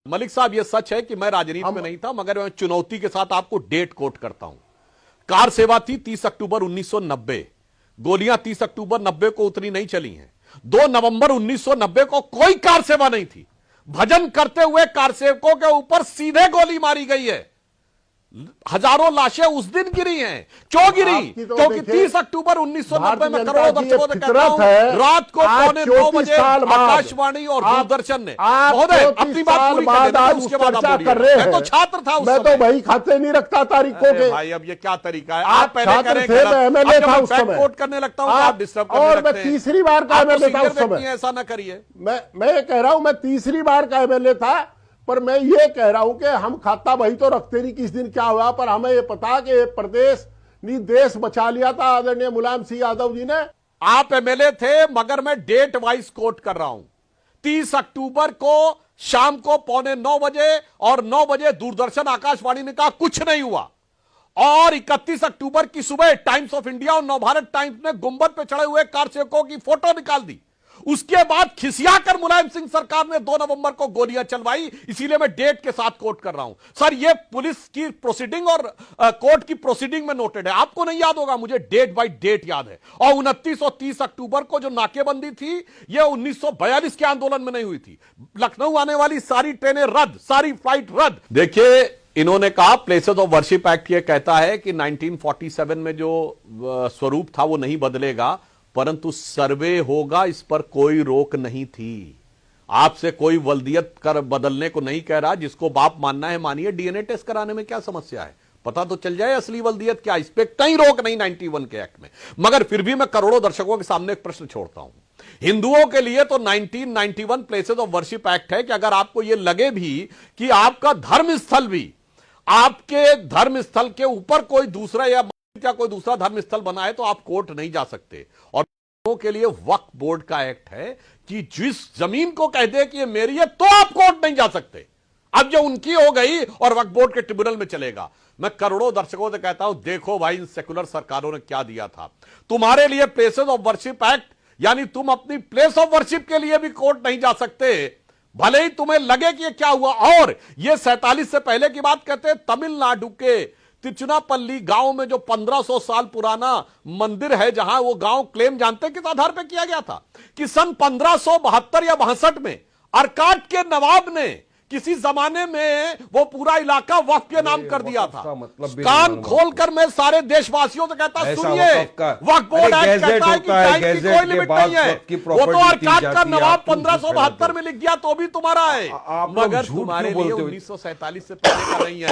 मलिक साहब, यह सच है कि मैं राजनीति में नहीं था, मगर मैं चुनौती के साथ आपको डेट कोट करता हूं। कार सेवा थी 30 अक्टूबर 1990। गोलियां 30 अक्टूबर 90 को उतनी नहीं चली हैं। 2 नवंबर 1990 को कोई कार सेवा नहीं थी। भजन करते हुए कार सेवकों के ऊपर सीधे गोली मारी गई है। हजारों लाशें उस दिन गिरी हैं। क्यों गिरी? क्योंकि 30 अक्टूबर 1990 में करोड़ों दर्शकों से कहता हूं, रात को 9:45 बजे आकाशवाणी और दूरदर्शन ने, महोदय अपनी बात पूरी कर देना, उसके बाद आप बोलिए। मैं तो छात्र था उस समय। मैं तो भाई खाते नहीं रखता तारीखों के। भाई अब ये क्या तरीका है? आप पहले करें, एमएलए था उस समय। कोट करने लगता हूं आप डिस्टर्ब करने और लगते मैं हैं। तीसरी बार का एमएलए था उस समय। ऐसा ना करिए। मैं कह रहा हूं मैं तीसरी बार का एमएलए था, पर मैं ये कह रहा हूं कि हम खाता भाई तो रखते नहीं किस दिन क्या हुआ, पर हमें ये पता कि ये प्रदेश नहीं देश बचा लिया था आदरणीय मुलायम सिंह यादव जी ने। आप एमएलए थे, मगर मैं डेट वाइज कोट कर रहा हूं। 30 अक्टूबर को शाम को 8:45 बजे और 9 बजे दूरदर्शन आकाशवाणी ने कहा कुछ नहीं हुआ, और 31 अक्टूबर की सुबह टाइम्स ऑफ इंडिया और नवभारत टाइम्स ने गुंबद पे चढ़े हुए कार सेवकों की फोटो निकाल दी। उसके बाद खिसियाकर मुलायम सिंह सरकार ने 2 नवंबर को गोलियां चलवाई। इसीलिए मैं डेट के साथ कोट कर रहा हूं। सर, ये पुलिस की प्रोसीडिंग और कोर्ट की प्रोसीडिंग में नोटेड है। आपको नहीं याद होगा, मुझे डेट बाय डेट याद है। और 29 और 30 अक्टूबर को जो नाकेबंदी थी, यह 1942 के आंदोलन में नहीं हुई थी। लखनऊ आने वाली सारी ट्रेनें रद्द, सारी फ्लाइट रद्द। देखिए, इन्होंने कहा प्लेसेस ऑफ वर्शिप एक्ट यह कहता है कि 1947 में जो स्वरूप था वो नहीं बदलेगा, परंतु सर्वे होगा, इस पर कोई रोक नहीं थी। आपसे कोई वल्दियत कर बदलने को नहीं कह रहा। जिसको बाप मानना है मानिए, डीएनए टेस्ट कराने में क्या समस्या है? पता तो चल जाए असली वल्दियत क्या। इस पे कहीं रोक नहीं 91 के एक्ट में। मगर फिर भी मैं करोड़ों दर्शकों के सामने एक प्रश्न छोड़ता हूं। हिंदुओं के लिए तो 1991 प्लेसेस ऑफ वर्शिप एक्ट है कि अगर आपको यह लगे भी कि आपका धर्म स्थल भी, आपके धर्म स्थल के ऊपर कोई दूसरा या क्या कोई दूसरा धर्म स्थल बना है, तो आप कोर्ट नहीं जा सकते। और के लिए वक्फ बोर्ड का एक्ट है कि जिस जमीन को कह दे कि ये मेरी है, तो आप कोर्ट नहीं जा सकते। अब जो उनकी हो गई और वक्फ बोर्ड के ट्रिब्यूनल में चलेगा। मैं करोड़ों दर्शकों से कहता हूं, देखो भाई, इन सेकुलर सरकारों ने क्या दिया था तुम्हारे लिए। प्लेसेस ऑफ वर्शिप एक्ट, यानी तुम अपनी प्लेस ऑफ वर्शिप के लिए भी कोर्ट नहीं जा सकते, भले ही तुम्हें लगे कि ये क्या हुआ। और ये 47 से पहले की बात कहते हैं, तमिलनाडु के तिरुचिरापल्ली गांव में जो 1500 साल पुराना मंदिर है, जहां वो गांव क्लेम जानते हैं किस आधार पर किया गया था कि सन 1572 या 62 में अर्काट के नवाब ने किसी जमाने में वो पूरा इलाका वक्फ के नाम कर दिया था। कान खोलकर मैं सारे देशवासियों से कहता, सुनिए, वक्फ बोर्ड एक्ट कहता है कि टाइम की कोई लिमिट नहीं है। वो तो अर्काट का नवाब 1572 में लिख गया तो भी तुम्हारा है, मगर तुम्हारे लिए 1947 से पहले का नहीं है।